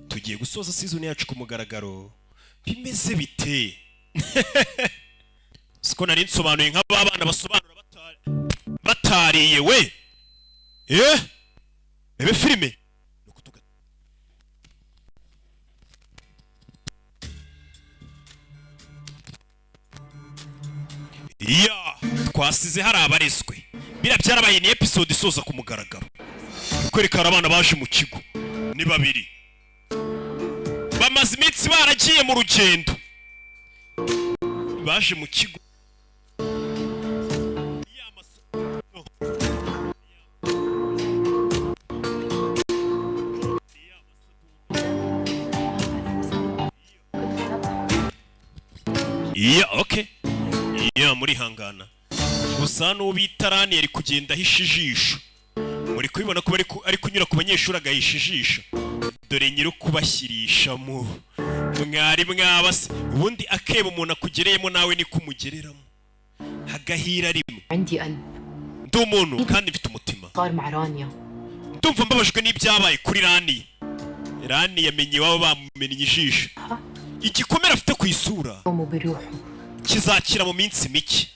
tugiye gusoza season yacu ku mugaragaro bimeze bite siko nari nsobanuye nk'abana basobanura batariye we ebe filime twasize hari abareswe byarabaye ni episode isoza ku mugaragaro kwerekana abana baje mu kigo ni babiri bamaze iminsi baragiye mu rugendo baje mu kigo okay muri hangana gusa n'ubita Rani yari kugenda ahisha ijisho muri kubibona ko ari kunyura ku banyeshuri agahisha ijisho dore nyiri kubashyirisha mwari mwabase ubundi akeba umuntu akugereyemo nawe ni kumugereramo hagahira rimwe ndi umuntu kandi mfite umutima ndumva mbabajwe n'ibyabaye kuri Rani yamenye iwabo bamumenye ijisho igikomere afite ku isura kizakira mu minsi mike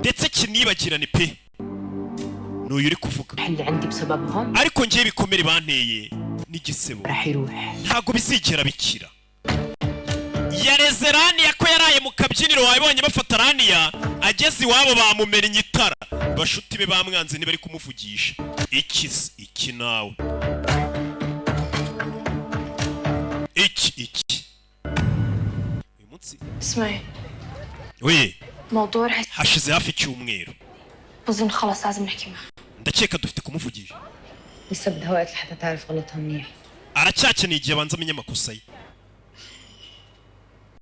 ndetse kinibagirane pe n'uyu uri kuvuga ariko ngiye bikomere banteye n'igisebo ntago bizigera bikira yareze Raniya ko yaraye mu kabyiniro wabibonye bafata Raniya ageze iwabo bamumenye itara bashuti be bamwanze ntibari kumuvugisha iki nawe iki uyu munsi موضوع hashize hafi cyumweru بظن خلاص لازم نحكي معه ndakeka dufite kumuvugisha لسه بدها وقت لحتى تعرف غلطها منيح aracyakeneye igihe abanza amenye amakosa ye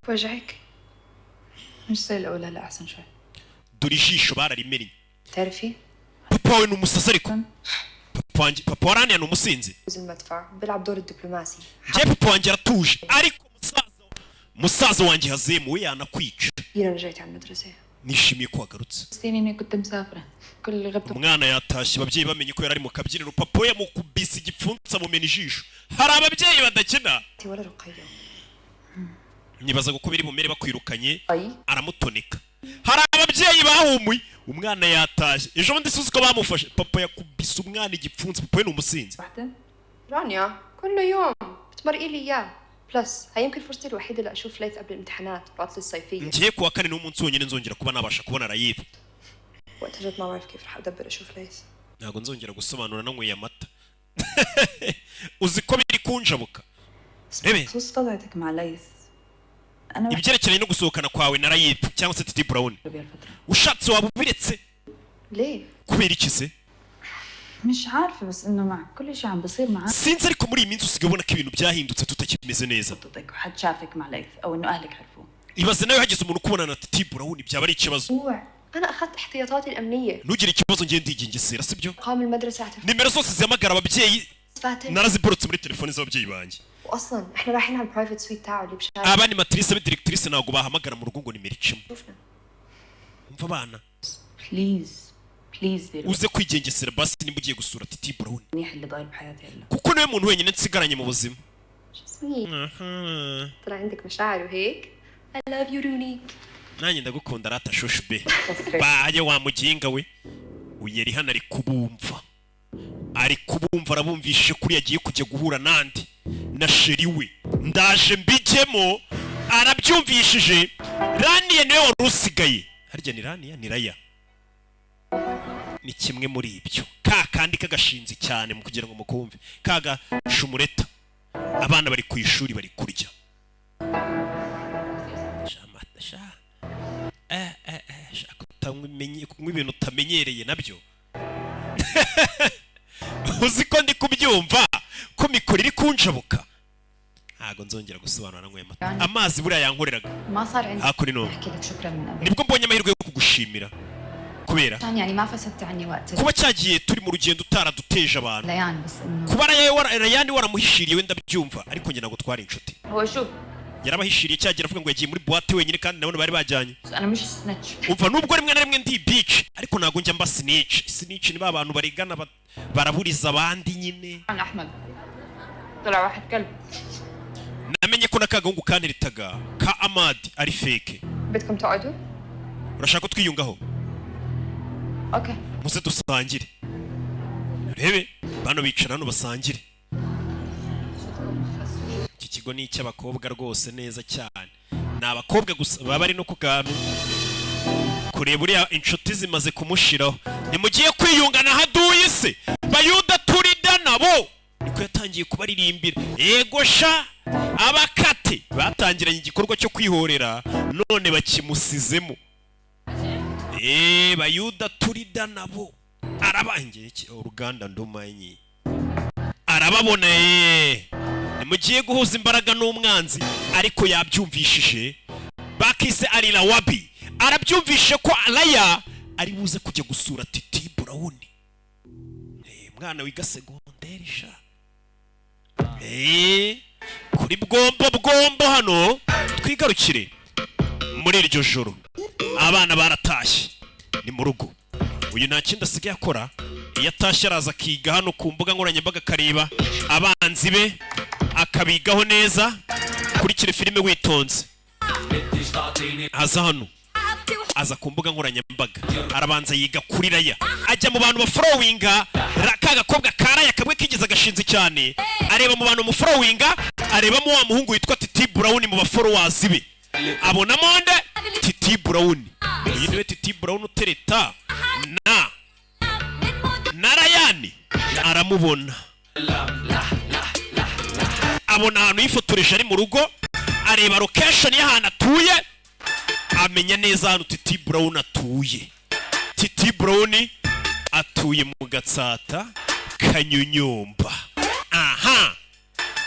وجهك مش زي الاولى لا احسن شوي dore ijisho bararimenye تعرفي papa we ni umusazi ariko papa wa Raniya ni umusinzi المدفع بيلعب دور الدبلوماسي je papa wanjye aratuje ariko musaza wanjye hazemu we yanakwica انا رجعت على المدرسه nishimiye ko wagarutse استني كنت مسافره كل اللي غبت umwana yatashye ababyeyi bamenye ko yari mu kabyiniro papa we yamukubise igipfunsa mu mena ijisho hari ababyeyi badakina ولا رقيه nibaza ko biri bumere bakwirukanye aramutoneka hari ababyeyi bahumuye umwana yatashye ejo bundi suzi ko bamufashe papa yakubise umwana igipfunsa papa we ni umusinzi رانيا كل يوم بتمرقي لي اياه بلس هي يمكن فرصتي الوحيده لاشوف ليث قبل الامتحانات العطله الصيفيه ngiye kuwa kane n'umunsi wonyine nzongera kuba nabasha kubona Rayibe وقت جد ما بعرف كيف رح ادبر اشوف ليث ntago nzongera gusobanura nanyweye amata uzi ko biri kunjabuka rebe خصوص طلعتك مع ليث انا ibyerekeranye no gusohokana kwawe na Rayibe cyangwa se Titi Brown ushatse waba ubiretse ليه kubera iki se مش عارفه بس انه مع كل شيء عم بيصير معك sinzi ariko muri iyi minsi usigaye ubona ko ibintu byahindutse tutakimeze neza خطتك وحد شافك مع ليث او انه اهلك عرفوه ibaze nawe hagize umuntu kubona na Titi Brown byaba ari ikibazo انا اخذت احتياطاتي الامنيه ntugire ikibazo ngiye ndigengesera sibyo قام المدرسه اعترف nimero zose zihamagara ababyeyi فاتن naraziborotse muri telefone z'ababyeyi banjye واصلا احنا رايحين على البرايفت سويت تاعو اللي بشارع abani matrice be directrice ntago bahamagara mu rugo ngo nimero icumi شوفنا umva abana بليز ديرو uze kwigengesera basi nimba ugiye gusura Titi Brown منيح اللي ضايل بحياتي هلا kuko niwe muntu wenyine nsigaranye mu buzima شو اسمي طلع عندك مشاعر وهيك I love you روني nanjye ndagukunda rata shoshu be baye wa muginga we uyeri hano ari kubumva arabumvishije kuri yagiye kujya guhura nandi na sheri we ndaje mbijemo arabyumvishije Raniya niwe wari usigaye harya ni Raniya ni Raya ni kimwe muri ibyo kandi kagashinze cyane mu kugira ngo mukumve kaga shumureta abana bari ku ishuri bari kurya kunywa ibintu utamenyereye nabyo uzi ko ndi kubyumva ko mikoro iri kunjabuka ntago nzongera gusobanura nanyweye amata amazi buriya yankoreraga hakuri none nibwo mbonye amahirwe yo kugushimira kubera kuba cyagiye turi mu rugendo utaraduteje abantu kuba Rayani waramuhishiriye wenda byumva ariko njye ntabwo twari inshuti yarabahishiriye cyagira avuga ngo yagiye muri boîte wenyine kandi nabone bari bajyanye umva nubwo rimwe na rimwe ndi beach ariko ntago njya mba snitch ni ba bantu barigana baraburiza abandi nyine طلع واحد كلب. namenye ko nakagahungu kanteretaga ka Amadi ari fake. بدكم تقعدوا؟ urashaka ko twiyungaho? اوكي. muze dusangire. rebe bano bicara hano basangire. iki kigo ni icy'abakobwa rwose neza cyane. ni abakobwa gusa baba bari no kugana kureba uriya inshuti zimaze kumushiraho. nimugiye kwiyungana haduye se Bayuda turida nabo niko yatangiye kubaririmbira. Yego sha abakate batangiranye igikorwa cyo kwihorera none bakimusizemo. Bayuda turida nabo arabangiye uruganda ndumanyi arababona. nimugiye guhuza imbaraga n'umwanzi ariko yabyumvishije. Bakise Alila Wabi arabyumvishe ko Alaya ari buze kujya gusura Titi Brown. mwana wiga segonderi sha. kuri bwombo hano twigarukire muri iryo joro. abana baratashye ni mu rugo. uyu nta kindi asigaye akora. iyo atashye araza akiga hano ku mbuga nkoranyambaga akareba abanzi be akabigaho neza. kurikira filime witonze. aza hano aza ku mbuga nkoranyambaga arabanza yiga kuri Raya ajya mu bantu bafollowinga ka gakobwa karaya kamwe kigeze agashinzi cyane. areba mu bantu mufollowinga arebamo wa muhungu witwa Titi Brown mu bafollowers be abonamo nde Titi Brown. uyu niwe Titi Brown utereta na Rayani aramubona. abona ahantu yifotoreje ari mu rugo areba location y'ahantu atuye amenya neza hano Titi Brown atuye. Titi Brown atuye mu Gatsata Kanyunyumba. aha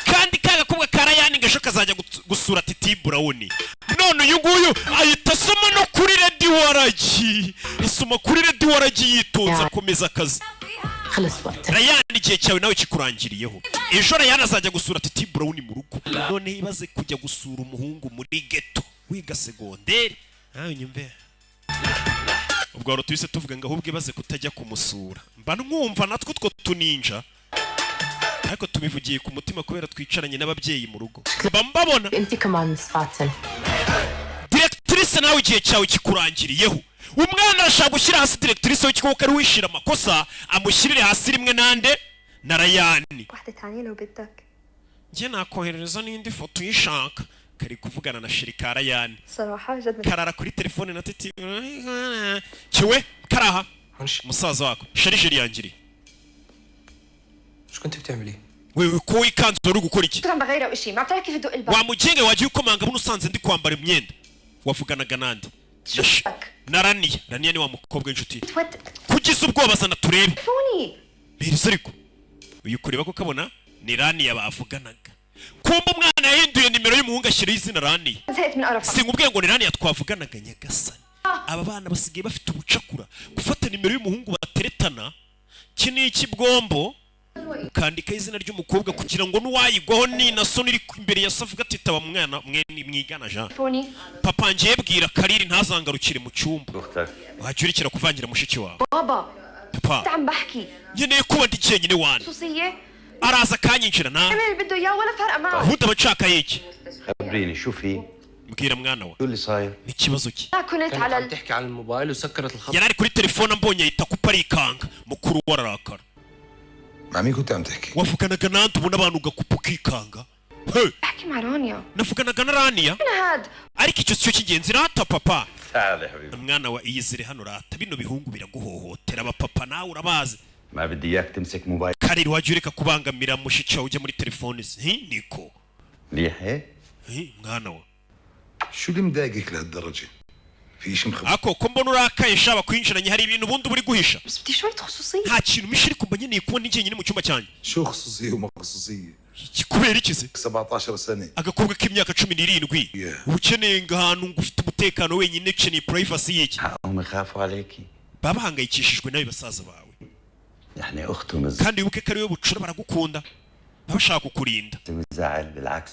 kandi kagakobwa karayani ngasho kazajya gusura Titi Brown. none uyu nguyu ahita asoma no kuri Radio Waragi. isoma kuri Radio Waragi yitonza akomeza akazi. Rayani igihe cyawe nawe kikurangiriyeho. ejo Rayani azajya gusura Titi Brown mu rugo. none ibaze kujya gusura umuhungu muri ghetto wiga segonderi. nyumve ubwo rero twise tuvuga ngo ahubwo ibaze kutajya kumusura. mba nwumva natwe two tuninja ariko tubivugiye ku mutima kubera twicaranye n'ababyeyi mu rugo. mba mbabona directrice nawe igihe cyawe kikurangiriyeho. umwana arashaka gushyira hasi directrice we kiko kari wishira amakosa amushyirire hasi rimwe nande na Rayani. njye nakoherereza n'indi foto yishaka kari kuvugana na shirika Rayani. karara kuri telefone na Titi kiwe karaha musaza wako sharije yangiri. شو كنت بتعملي؟ wewe ko wikanze uri gukora iki? كنت عم بغير شيء ما بتعرف كيف يدق الباب. wamugenge wagiye ukomanga buno usanze ndi kwambara imyenda wavuganaga nande naraniye ni wa mukobwa w'inshuti kugize ubwoba sana turebe biriza ariko uyu kureba ko kabona ni Raniya bavuganaga. kumba umwana yahinduye nimero y'umuhungu ashyira izina Raniya. sinkubwiye ngo ni Raniya twavuganaga nyagasani. aba bana basigaye bafite ubucakura gufata nimero y'umuhungu bateretana kiniki bwombo ukandika izina ry'umukobwa kugira ngo nuwayigwaho ni naso iri imbere ya savuga titaba mwana mwigana Jean. papa ngiye bwira Kariri ntazangarukire mu cyumba wajurikira kuvangira mushiki wawe. papa nkeneye kuba ndi cyenyine wane araza kanyinjira na vuta bacaka yiki خبريني شو في mbwira mwana wa شو اللي صاير ikibazo ki. كانت عم تحكي على الموبايل وسكرت الخط. yari ari kuri telefone mbonye ahita kuparikanga mukuru wararakara. مع مين كنت عم تحكي؟ wavuganaga nande ubona abantu ugakupa ukikanga. احكي مع رانيا. navuganaga na Raniya ariko icyo cyo cy'ingenzi rata papa. تعال يا حبيبي mwana wa iyizire hano rata bino bihungu biraguhohotera abapapa nawe urabazi. ما بدي اياك تمسك موبايل. Kariri wajureka kubangamira mushiki wawe ujya muri telefone ze. niko ليه هيك؟ mwana wa شو اللي مضايقك لهالدرجة؟ في شيء مخبي؟ ako ko mbona urakaye shaba kwinjiranye hari ibintu ubundi buri guhisha. بس بدي شوية خصوصية. nta kintu mishiri kumba nkeneye kubona njyenyine mu cyumba cyanjye. شو خصوصية وما خصوصية؟ kubera iki se 17 سنة. agakobwa k'imyaka 17 ukeneye ngahantu ngo ufite umutekano wenyine ukeneye privacy yiki. هم يخافوا عليكي. baba hangayikishijwe nawe basaza bawe. يعني اختهم kandi wibuke ko ariwe bucura baragukunda bashaka kukurinda. زعل بالعكس.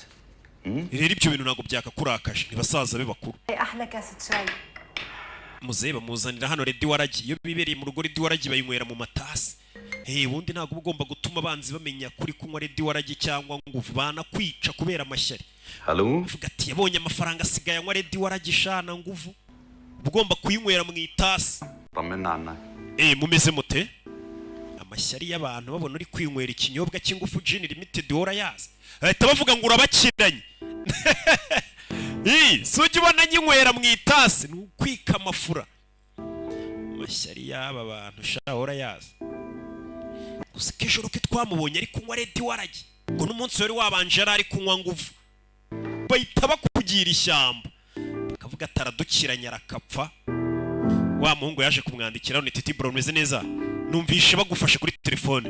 rero ibyo bintu ntabwo byakakurakaje ntibasaza be bakuru. احلى كاسة شاي. muzehe bamuzanira hano Radio Waragi iyo bibereye mu rugo Radio Waragi bayinywera mu matasi. ubundi ntabwo ugomba gutuma gutuma abanzi bamenya kuri kunywa redi waragi cyangwa nguvu banakwica kubera amashyari. الو Uvuga ati yabonye amafaranga asigaye anywa redi waragi shana nguvu ugomba kuyinywera mu itasi. طمنا عنك. Mumeze mute? Amashyari y'abantu babona uri kwinywera ikinyobwa cy'ingufu Gin Limited ora yazi ahita bavuga ngo urabakiranye. Suji ubona nyinywera mu itasi ni ukwika amafura. Amashyari y'aba bantu shahora yazi. Gusa kejoro ke twamubonye ari kunywa redi waragi ngo n'umunsi wari wabanje ari kunywa nguvu bahita bakugira ishyamba bakavuga ataradukiranya arakapfa. Wa muhungu yaje kumwandikira none Titi Brown meze neza numvishe bagufashe kuri telefone.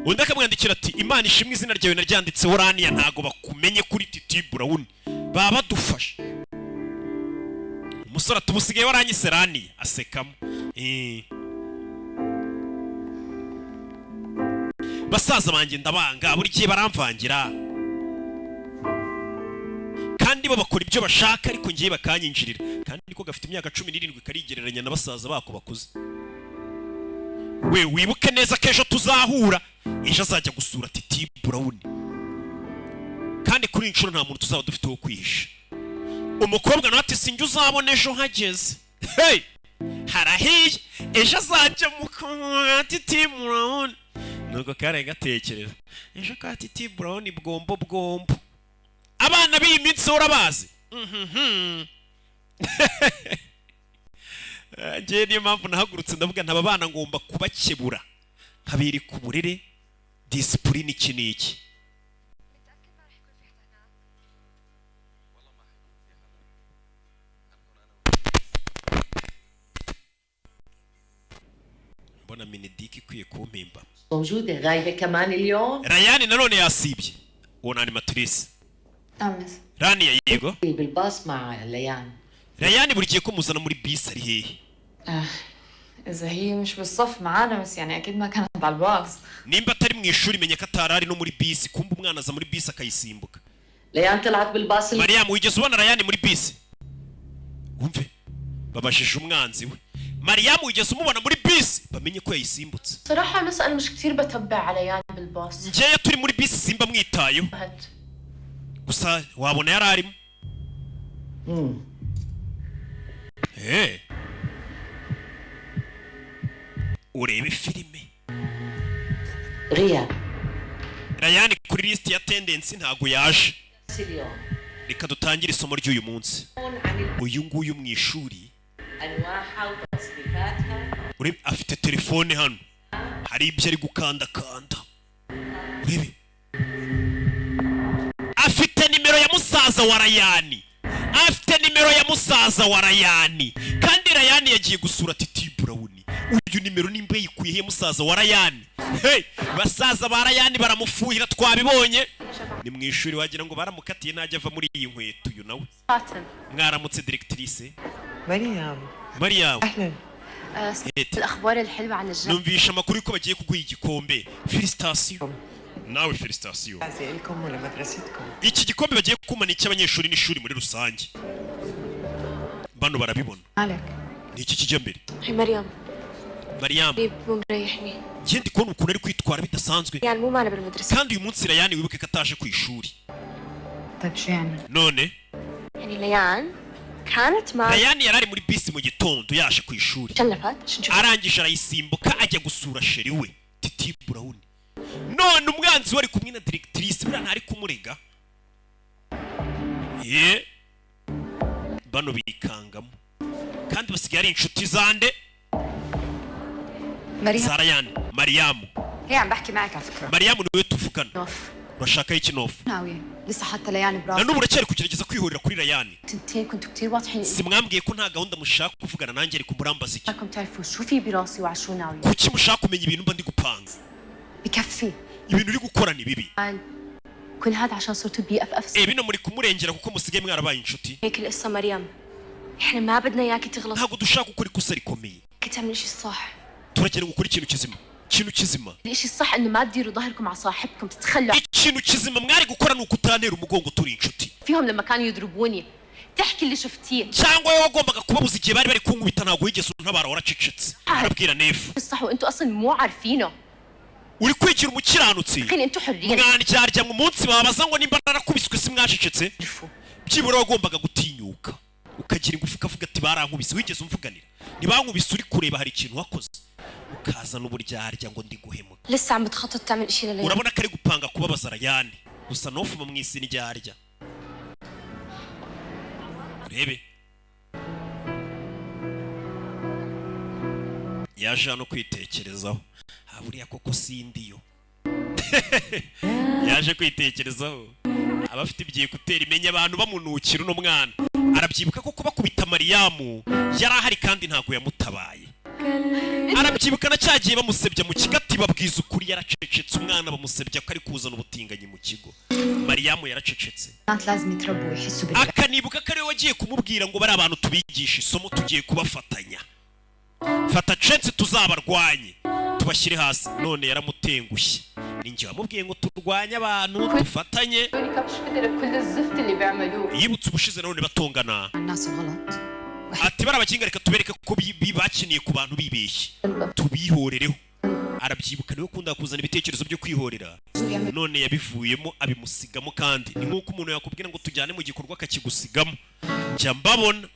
Undi akamwandikira ati Imana ishimwe izina ryawe naryanditse Orania ntago bakumenye kuri Titi Brown baba badufashe. Umusore atubusigaye waranyise Rania asekamo. Basaza banjye ndabanga buri gihe baramvangira kandi bo bakora ibyo bashaka ariko ngiye bakanyinjirira kandi niko gafite imyaka 17 karigereranya na basaza bako bakuze. We wibuke neza kejo tuzahura ejo azajya gusura Titi Brown kandi kuri inshuro nta muntu tuzaba dufite wo kwihisha. Umukobwa nawe ati sinjye uzabona ejo hageze. Hey harahiye ejo azajya mu Titi Brown nuko kare gatekereza ejo ka Titi Brown bwombo bwombo. Abana b'iyi minsi urabazi. Ngiye niyo mpamvu nahagurutse ndavuga ntaba bana ngomba kubakebura nkabiri ku burere discipline iki n'iki. mbona Minidiki ikwiye kumpimba. موجودة غايبة كمان اليوم؟ Rayani nanone yasibye uwo ni animatrice. أمس Rania yego بالباص مع ليان. Rayani buri gihe ko muzana muri bisi ari hehe? إذا هي مش بالصف معانا بس يعني أكيد ما كانت على الباص. Nimba atari mu ishuri menya ko atarari no muri bisi kumba umwana aza muri bisi akayisimbuka. ليان طلعت بالباص Mariam wigeze ubona Rayani muri bisi? Wumve babashije umwanzi we. Mariam wigeze umubona muri bisi bamenye ko yayisimbutse. صراحة أنا أنا مش كتير بتبع عليان بالباص. Ngewe turi muri bisi simba mwitayo. Gusa wabona yararimo. Urebe filime. غياب. Rayani kuri list ya attendance ntago yaje. اليوم. Reka dutangire isomo ry'uyu munsi. Uyu nguyu mu ishuri أنواعها وتصنيفاتها. urebe afite telefone hano. Hari ibyo ari gukandakanda. Urebe. Afite nimero ya musaza wa Rayani. Afite nimero ya musaza wa Rayani. Kandi Rayani yagiye gusura Titi Brown. Uyu nimero nimba yikuye musaza wa Rayani. Hey, basaza ba Rayani baramufuhira twabibonye. Ni mu ishuri wagira ngo baramukatiye najya ava muri iyi nkweto uyu nawe. Mwaramutse directrice. Mariam. أهلا. الأخبار الحلوة عن الجامعة. Numvisha amakuru ko bagiye kuguha igikombe. Felicitation. Nawe felicitation. Iki gikombe bagiye kumana icy'abanyeshuri n'ishuri muri rusange. Bano barabibona. مالك؟ Ni iki kijya mbere? هي مريم. Mariam. مو مريحني. Ngiye ndi kubona ukuntu ari kwitwara bidasanzwe. يعني مو معنا بالمدرسة. Kandi uyu munsi Rayani wibuke ko ataje ku ishuri. طيب شو يعني؟ None يعني ليان كانت مع Rayani yarari muri bisi mu gitondo yaje ku ishuri. شلفت عشان نشوف. Arangije arayisimbuka ajya gusura sheri we Titi Brown. None umwanzi wari kumwe na directrice bura ntari kumurega. Bano bikangamo. Kandi basigaye ari inshuti zande. مريم. Rayani, Mariam. هي عم بحكي معك على فكرة. Mariam niwe tuvugana. نوف. Urashaka iki nofu? ناوية. لسه حتى ليان برافو. Nanubu uracyari kugerageza kwihorera kuri Rayani. تنتين كنتوا كتير واضحين. Simwambwiye ko nta gahunda mushaka kuvugana nanjye ariko murambaza iki? بدكم تعرفوا شو في براسي وعلى شو ناوية. Kuki mushaka kumenya ibintu mba ndi gupanga? بكفي. Ibintu uri gukora ni bibi. كل هذا عشان صرتوا بي اف اف. Bino muri kumurengera kuko musigaye mwarabaye inshuti. هيك القصة مريم. احنا ما بدنا اياكي تغلطي. Ntabwo dushaka gukora ikosa rikomeye. كنت تعملي الشيء الصح. Turagira gukora ikintu kizima. Ikintu kizima. الشيء الصح انه ما تديروا ظهركم على صاحبكم تتخلوا Ikintu kizima mwari gukora ni ukutantera umugongo turi inshuti. فيهم لما كانوا يضربوني. تحكي اللي شفتيه. Cyangwa wowe wagombaga kubabuza igihe bari bari kunkubita ntabwo wigeze untabara waracecetse. Arabwira nefu. الصح وانتوا اصلا مو عارفينه. uri kwigira umukiranutsi خليني انتو حرين mwandyarya mu munsi babaza ngo nimba narakubiswe si mwacecetse byibura wagombaga gutinyuka ukagira ingufu ukavuga ati barankubise wigeze umvuganira ntibankubise uri kureba hari ikintu wakoze ukazana uburyarya ngo ndi guhemuka لسه عم بتخطط تعمل اشي لليلى urabona ko ari gupanga kubabaza Rayane gusa nofuma mu isi n'iryarya urebe yaje hano kwitekerezaho buriya koko sindiyo yaje kwitekerezaho abafite ibyikuteri imenya abantu bamunukira uno mwana arabyibuka ko kubakubita Mariyamu yari ahari kandi ntago yamutabaye arabyibuka na cyagiye bamusebya mu kigati babwiza ukuri yaracecetse umwana bamusebya ko ari kuzana ubutinganyi mu kigo Mariyamu yaracecetse لازم يتربوا ويحسوا بالله akanibuka ko ari we wagiye kumubwira ngo bari abantu tubigisha isomo tugiye kubafatanya fata chance tuzabarwanye tubashyire hasi none yaramutengushye ninjye wamubwiye ngo turwanye abantu dufatanye كابش فكرة كل الزفت اللي بيعملوه yibutse ubushize none batongana الناس الغلط ati barabakinga reka tubereke ko bakiniye ku bantu bibeshye tubihorereho arabyibuka niwe ukunda kuzana ibitekerezo byo kwihorera none yabivuyemo abimusigamo kandi ni nk'uko umuntu yakubwira ngo tujyane mu gikorwa akakigusigamo njya mbabona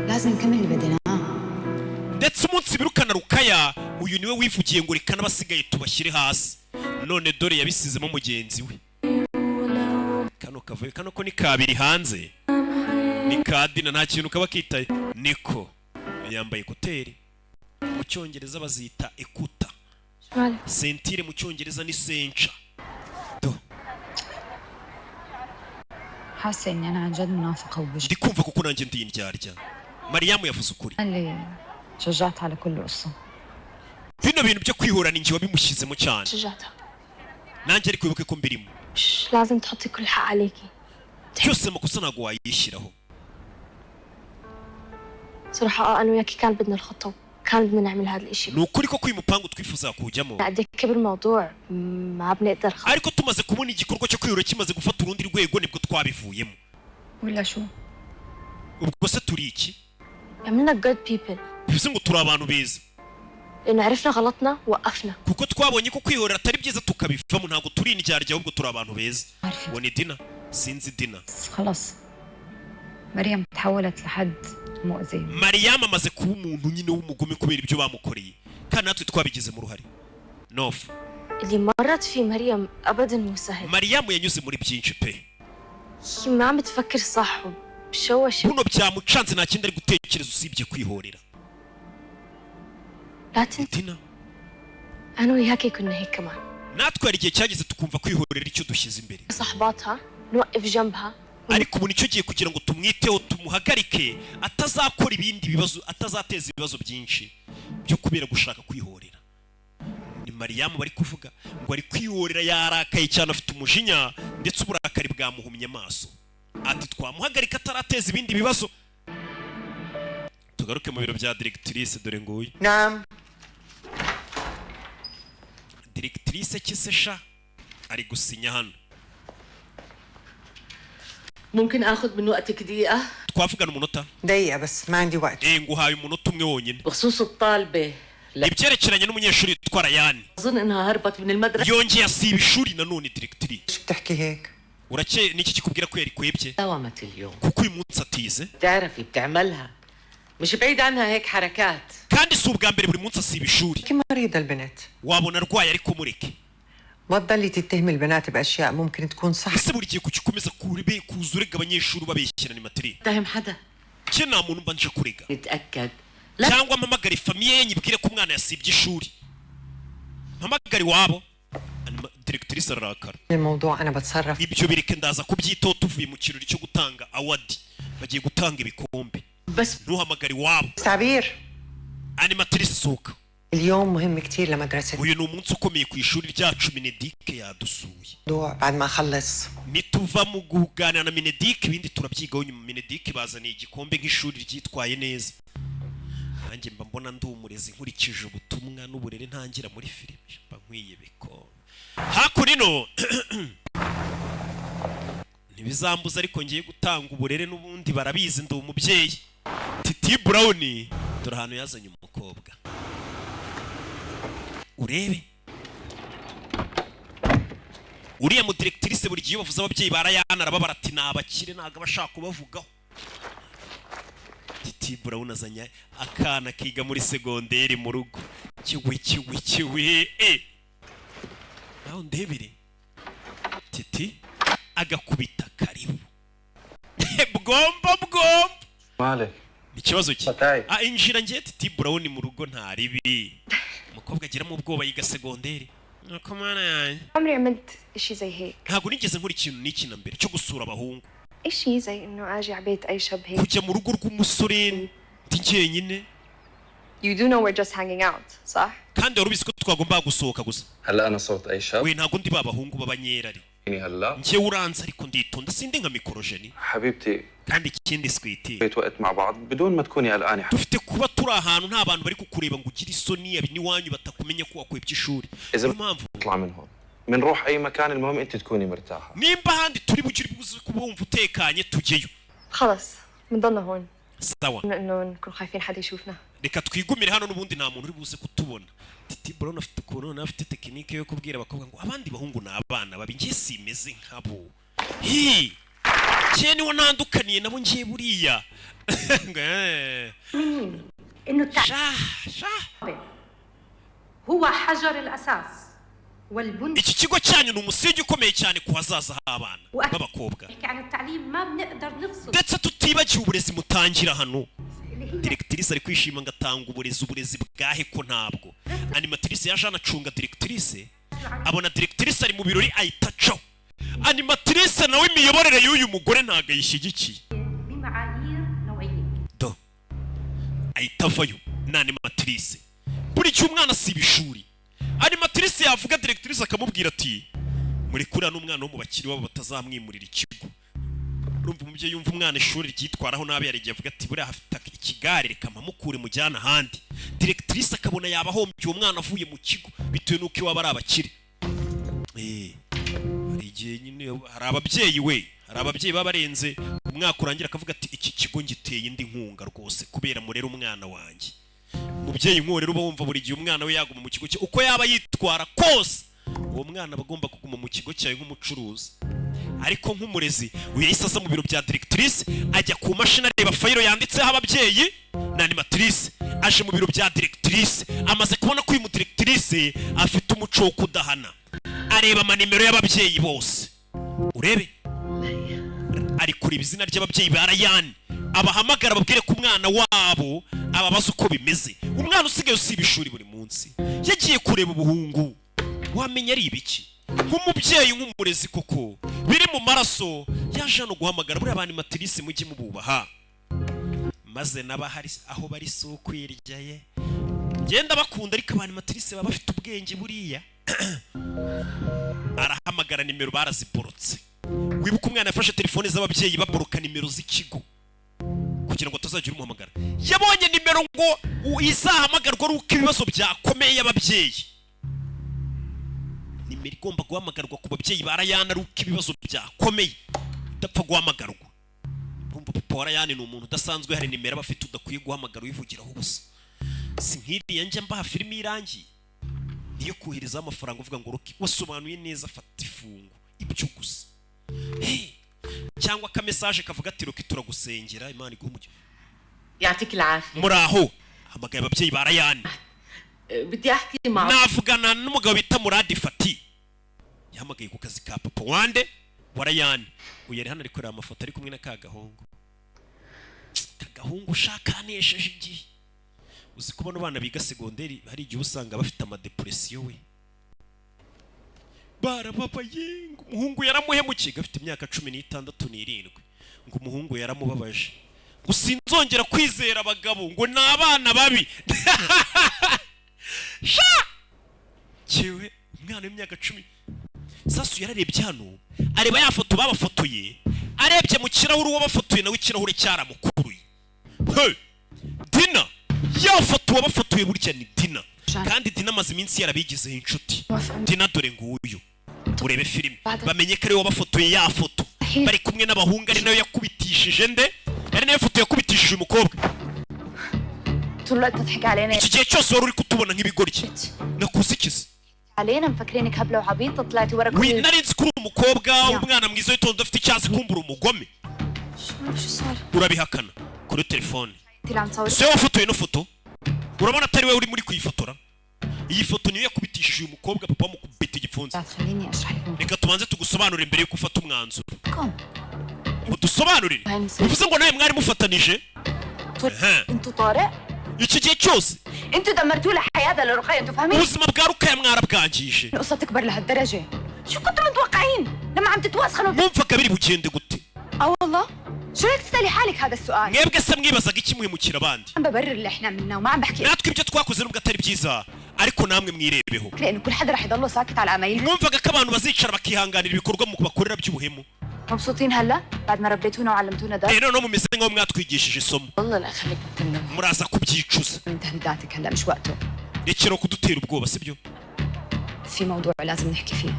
لازم نكمل اللي بديناه ndetse umunsi birukana Rukaya uyu niwe wivugiye ngo reka n'abasigaye tubashyire hasi none dore yabisizemo mugenzi we kano kavuye kano ko ni kabiri hanze ni kadina nta kintu kaba kitaye niko yambaye ekuteri mu cyongereza bazita ekuta sentire mu cyongereza ni sencha do حاسه اني انا عن جد منافقه وبجد ndi kumva kuko nanjye ndi indyarya Mariyamu yavuze ukuri اللي شجعت على كل قصه bino bintu byo kwihorana ingi wabimushyizemo cyane شجعتها nanjye ari kwibuke ko mbirimo مش لازم تحطي كل حق عليكي byose amakosa ntago wayishyiraho صراحة أنا وياكي كان بدنا الخطة وكان بدنا نعمل هذا الإشي ni ukuri ko uyu mupangu twifuza kujyamo قاعد كبر الموضوع ما بنقدر ariko tumaze kubona igikorwa cyo kwihora kimaze gufata urundi rwego nibwo twabivuyemo ولا شو ubwo se turi iki عملنا good people bivuze ngo turi abantu beza لأنه عرفنا غلطنا ووقفنا kuko twabonye ko kwihorera atari byiza tukabivamo ntabwo turi indyarya ahubwo turi abantu beza ngo ni dina sinzi dina خلص مريم تحولت لحد مؤذي Mariyamu amaze kuba umuntu nyine w'umugome kubera ibyo bamukoreye kandi natwe twabigizemo uruhare nofu اللي مرت فيه مريم أبدا مو سهل Mariyamu yanyuze muri byinshi pe هي ما عم تفكر صح وبشوش buno byamucanze nta kindi ari gutekereza usibye kwihorera لا تنسى dina أنا وياكي كنا هيك كمان natwe hari igihe cyageze tukumva kwihorera icyo dushyize imbere صحباتها نوقف جنبها ariko ubu nicyo gihe kugira ngo tumwiteho tumuhagarike atazakora ibindi bibazo atazateza ibibazo byinshi byo kubera gushaka kwihorera ni Mariyamu bari kuvuga ngo ari kwihorera yarakaye cyane afite umujinya ndetse uburakari bwamuhumye amaso ati twamuhagarika atarateza ibindi bibazo tugaruke mu biro bya directrice dore nguyu نعم directrice kisesha ari gusinya hano ممكن اخذ من وقتك دقيقة twavugana umunota دقيقة بس ما عندي وقت nguhaye umunota umwe wonyine بخصوص الطالبة لا ibyerekeranye n'umunyeshuri witwa Rayane اظن انها هربت من المدرسة yongeye asiba ishuri nanone directrice ليش بتحكي هيك؟ niki kikubwira ko yari kwebye داومت اليوم kuko uyu munsi atize بتعرفي بتعملها مش بعيد عنها هيك حركات kandi si ubwa mbere buri munsi asiba ishuri كيف مريضة البنت؟ wabona arwaye ariko mureke ما تضلي تتهمي البنات بأشياء ممكن تكون صح ese buri gihe kugikomeza kuza urega abanyeshuri babeshyira ni materi اتهم حدا cye nta muntu mba nje kurega نتأكد لا cyangwa mpamagare famiye ye nyibwire ko umwana yasibye ishuri mpamagare iwabo directrice ararakara الموضوع أنا بتصرف ibyo bireke ndaza kubyitaho tuvuye mu kirori cyo gutanga awadi bagiye gutanga ibikombe بس ntuhamagare iwabo تعبير animatrice sohoka اليوم مهم كتير لمدرستي uyu ni umunsi ukomeye ku ishuri ryacu Minedike yadusuye بعد ما أخلص nituva mu kuganira na Minedike ibindi turabyigaho nyuma Minedike bazaniye igikombe nk'ishuri ryitwaye neza nanjye mba mbona ndi umurezi nkurikije ubutumwa n'uburere ntangira muri filime mba nkwiye bikombe hakurino ntibizambuza ariko ngiye gutanga uburere n'ubundi barabizi ndi umubyeyi Titi Brown dore ahantu yazanye umukobwa urebe uriya mu directrice buri gihe bavuze ababyeyi barayana arababara ati nabakire naga bashaka kubavugaho. Titi Brown azanya akana kiga muri segonderi mu rugo. Kiwi naho ndebire Titi agakubita karibu. Bwombo مالك ikibazo ki Bataye. injira ngiye Titi Brown mu rugo nta ribi. Umukobwa agira mu bwoba yiga segonderi. Nakomana yanjye عمري عملت إشي زي هيك. ntabwo nigeze nkora ikintu n'iki na mbere cyo gusura abahungu إشي زي إنه أجي على بيت أي شاب هيك. kujya mu rugo rw'umusore ndi jyenyine You do know we're just hanging out, صح? kandi wari ubizi ko twagombaga gusohoka gusa. هلا انا صوت اي شاب We ntabwo ndi babahungu b'abanyerari هلا njyewe uranze ariko nditonda sindi nka mikorojeni. حبيبتي kandi ikindi switi بيت وقت مع بعض بدون ما تكوني قلقانه dufite kuba turi ahantu nta bantu bari kukureba ngo ugire isoni abi n'iwanyu batakumenya ko wakuye by'ishuri. اذا niyo mpamvu نطلع من هون بنروح اي مكان المهم انت تكوني مرتاحه nimba ahandi turi bugire buze kuba wumva utekanye tujyeyo. خلص بنضلنا هون sawa إنه نكون خايفين حدا يشوفنا. reka twigumire hano n'ubundi nta muntu uri buze kutubona. Titi Brown afite ukuntu nawe afite tekinike yo kubwira abakobwa ngo abandi bahungu ni abana babi ngiye simeze nkabo. Hi cyane niwo ntandukaniye nabo ngiye buriya. إنه التعليم sha هو حجر الأساس والبنية. iki kigo cyanyu ni umusingi ukomeye cyane ku hazaza h'abana b'abakobwa نحكي عن التعليم ما بنقدر نفصل. ndetse tutibagiwe uburezi mutangira hano. Directrice ari kwishima ngo atanga uburezi bwahe ko ntabwo. Animatrice yaje anacunga directrice abona directrice ari mu birori ahita acaho. Animatrice nawe imiyoborere y'uyu mugore ntago ayishyigikiye. بمعايير نوعية. Do ahita avayo na animatrice buri gihe umwana asiba ishuri. Animatrice yavuga directrice akamubwira ati muri kurana n'umwana wo mu bakiri wabo batazamwimurira ikigo. Urumva umubyeyi yumva umwana ishuri ryitwaraho nabi yarigiye avuga ati buriya hafite ikigare reka mpamukure mujyana ahandi. Directrice akabona yabahombye uwo mwana avuye mu kigo bitewe n'uko iwabo ari abakire. Hari igihe nyine hari ababyeyi hari ababyeyi baba barenze umwaka urangira akavuga ati iki kigo ngiteye indi nkunga rwose kubera murera umwana wanjye. Umubyeyi nk'uwo rero uba wumva buri gihe umwana we yaguma mu kigo cye uko yaba yitwara kose uwo mwana aba agomba kuguma mu kigo cyawe nk'umucuruzi. Ariko nk'umurezi uyahise aza mu biro bya directrice ajya ku mashini areba fayiro yanditseho ababyeyi na animatrice aje mu biro bya directrice amaze kubona ko uyu mu directrice afite umuco wo kudahana areba amanimero y'ababyeyi bose urebe ari kureba izina ry'ababyeyi ba Ryan abahamagara babwire ko umwana wabo ababaza uko bimeze. Umwana usigaye usiba ishuri buri munsi yagiye kureba ubuhungu wamenya ari ibiki. Nk'umubyeyi nk'umurezi koko biri mu maraso yaje no guhamagara buri abana Animatrice mujye mububaha maze nabahari aho bari sokwiryaye ngenda bakunda ariko abana Animatrice baba bafite ubwenge buriya. Arahamagara nimero baraziborotse. Wibuka umwana yafashe telefone z'ababyeyi baboroka nimero z'ikigo kugira ngo atazagira umuhamagara. Yabonye nimero ngo izahamagarwa ari uko ibibazo byakomeye y'ababyeyi. Nimero igomba guhamagarwa ku babyeyi ba Ryan ari uko ibibazo byakomeye udapfa guhamagarwa. Urumva papa wa Ryan ni umuntu udasanzwe, hari nimero abafite udakwiye guhamagara wivugiraho ubusa. Si nk'iriya njya mbaha filimi irangiye niyo kuhiriza amafaranga uvuga ngo Rocky wasobanuye neza fata ifungu ibyo gusa. cyangwa ka message kavuga ati Rocky turagusengera Imana iguhe umugisha يعطيك العافية. muraho hamagaye ababyeyi ba Ryan. بدي أحكي معك. navugana n'umugabo bita Muradi Fati yahamagaye ku kazi ka papa wande wa Ryan. Uyu ari hano ari kureba amafoto ari kumwe na kagahungu ushakanesheje igihe. Uzi kubona abana biga segonderi hari igihe usanga bafite amadepresiyo we barababaye ngo umuhungu yaramuhemukiye gafite imyaka 16 ngo umuhungu yaramubabaje ngo sinzongera kwizera abagabo ngo ni abana babi. Sha kiwe umwana w'imyaka 10 Sasu yararebye hano areba ya foto babafotoye arebye mu kirahuri uwo bafotoye nawe ikirahure cyaramukuruye. Dina ya foto wabafotoye burya ni Dina kandi Dina amaze iminsi yarabigizeho inshuti. Dina dore nguyu urebe filime bamenye ko ari wo bafotoye ya foto bari kumwe n'abahungu ari nayo yakubitishije nde ari nayo foto yakubitishije umukobwa. طول الوقت تضحك علينا. iki gihe cyose wari uri kutubona nk'ibigoryi nakuzikiza علينا مفكرينك هبله وعبيطه طلعتي ورا كل nari nzi ko uri umukobwa umwana mwiza witonda ufite icyazi kumbura umugome شو صار؟ urabihakana kuri telefone انت اللي عم تصوري se wafotoye ino foto urabona atari we uri muri kuyifotora iyi foto niyo yakubitishije uyu mukobwa papa wamukubita igipfunsi خليني اشرح لك reka tubanze tugusobanurire mbere yuko ufata umwanzuro كم udusobanurire bivuze ngo nawe mwari mufatanije انتوا طارق iki gihe cyose انتوا دمرتوا لي حياتها لرقية انتوا فاهمين؟ ubuzima bwa rukaya mwarabwangije القصة تكبر لهالدرجة شو كنتوا متوقعين لما عم تتوسخنوا mwumvaga biri bugende gute اه والله شو ليك تسألي حالك هذا السؤال؟ mwebwe se mwibazaga iki muhemukira abandi عم ببرر اللي احنا عملناه وما عم بحكي natwe ibyo twakoze nubwo atari byiza ariko namwe mwirebeho لانه كل حدا رح يضله ساكت على عمايلكم mwumvaga ko abantu bazicara bakihanganira ibikorwa bakorera by'ubuhemu مبسوطين هلا بعد ما ربيتونا وعلمتونا ده rero no mumeze nk'aho mwatwigishije isomo والله لا خليك تنم muraza kubyicuza من تهديداتك هلا مش وقته rekera kudutera ubwoba sibyo في موضوع لازم نحكي فيه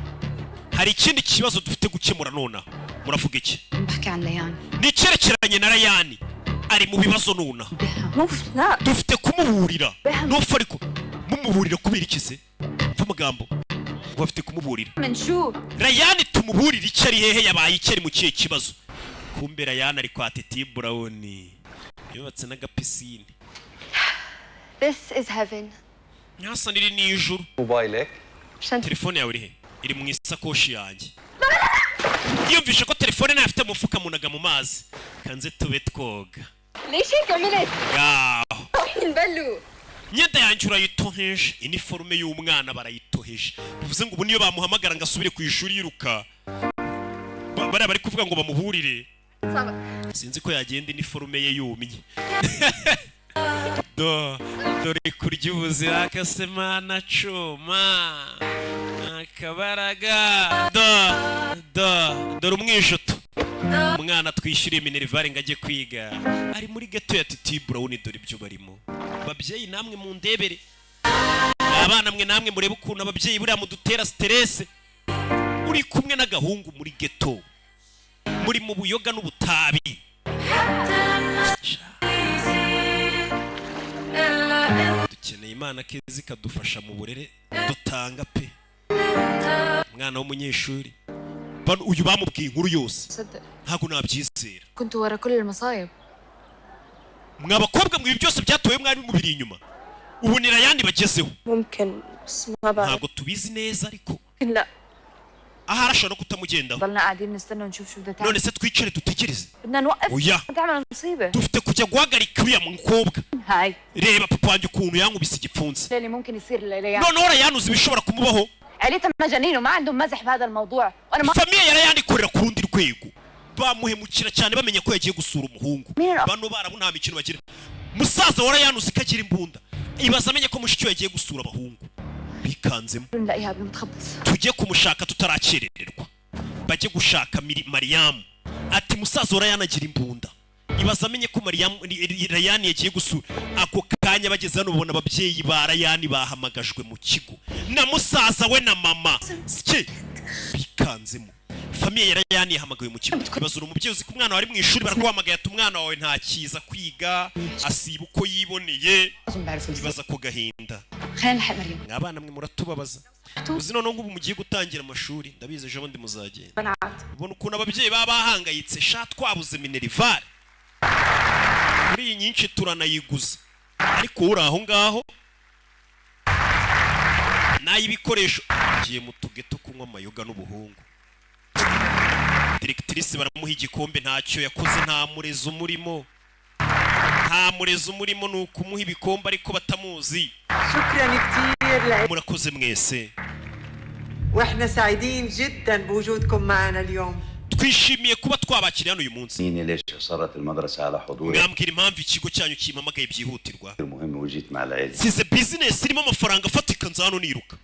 hari ikindi kibazo dufite gukemura nonaha muravuga iki عم بحكي عن ليان ni icyerekeranye na rayani ari mu bibazo nonaha مو لا dufite kumuburira n'upfa ariko mumuburira kubera iki se mva amagambo ngo bafite kumuburira من شو rayani tumuburira icyo ari hehe yabaye icyo ari mu kihe kibazo kumbe rayani ari kwa teti burawuni yubatse n'agapisine This is heaven. nyasa niri ni ijuru موبايلك مشان telefone yawe iri he iri mu isakoshi yanjye yumvishe ko telefone nayo afite mufuka munaga mu mazi kanze tube twoga ليش هيك عملت؟ yaho نبلو imyenda yanjye urayitoheje iniforume y'umwana barayitoheje bivuze ngo ubu niyo bamuhamagara ngo asubire ku ishuri yiruka bariya bari kuvuga ngo bamuburire sinzi ko yagenda iniforume ye yumye dore kurya ubuzima akasemana cuma akabaraga dore umwijuto umwana twishyuriye minerivare ngo ajye kwiga ari muri gato ya titi burawuni dore ibyo barimo babyeyi namwe mu ndebere abana mwe namwe murebe ukuntu ababyeyi buriya mudutera siterese uri kumwe n'agahungu muri geto muri mu buyoga n'ubutabi dukeneye imana keza ikadufasha mu burere dutanga pe umwana w'umunyeshuri uyu bamubwiye inkuru yose صدق ntabwo nabyizera كنتوا ورا كل المصايب mwa bakobwa mwe ibi byose byatowe mwari mubiri inyuma ubu ni rayani bagezeho ممكن بس ما بعرف ntabwo tubizi neza ariko لا ahari ashobora no kutamugendaho ضلنا قاعدين نستنى ونشوف شو بده تعمل none se twicare dutegereze بدنا نوقف oya تعمل مصيبة dufite kujya guhagarika uriya mukobwa هاي reba papa wanjye ukuntu yankubise igipfunsi اللي ممكن يصير لليان noneho rayani uzi ibishobora kumubaho عيلتها مجانين وما عندهم مزح بهذا الموضوع وانا ما famiye ya rayani ikorera ku rundi rwego bamuhemukira cyane bamenya ko yagiye gusura umuhungu Mira. bano barabu nta mikino bagira musaza wa rayani uzi ko agira imbunda ibaza amenye ko mushiki we yagiye gusura abahungu bikanzemo نلاقيها بالمتخبص tujye kumushaka tutarakerererwa bajye gushaka mariyamu ati musaza wa rayani agira imbunda ibaza amenye ko rayani yagiye gusura ako kanya bageze hano ubona ababyeyi ba rayani bahamagajwe mu kigo na musaza we na mama sike bikanzemo famiye ya rayani yahamagawe mu kigo ibaza uri umubyeyi uzi ko umwana wari mu ishuri baraguhamagaye ati umwana wawe ntakiza kwiga asiba uko yiboneye لازم بعرف ibaza ko gahinda خلينا نلحق مريم mwabana mwe muratubabaza uzi noneho ngo ubu mugiye gutangira amashuri ndabizi ejo bundi muzagenda بنات ubona ukuntu ababyeyi baba bahangayitse sha twabuze minerivare muri iyi nyinshi turanayiguza ariko uri aho ngaho n'ay'ibikoresho ugiye mu tugeto kunywa amayoga n'ubuhungu diregitirise baramuha igikombe ntacyo yakoze nta murezi umurimo ni ukumuha ibikombe ariko batamuzi شكرا كثير لك murakoze mwese واحنا سعيدين جدا بوجودكم معنا اليوم twishimiye kuba twabakiriye hano uyu munsi ليش صارت المدرسة على حضور mwambwira impamvu ikigo cyanyu kimpamagaye byihutirwa مهم وجيت مع العيلة size bizinesi irimo amafaranga afatika nza hano niruka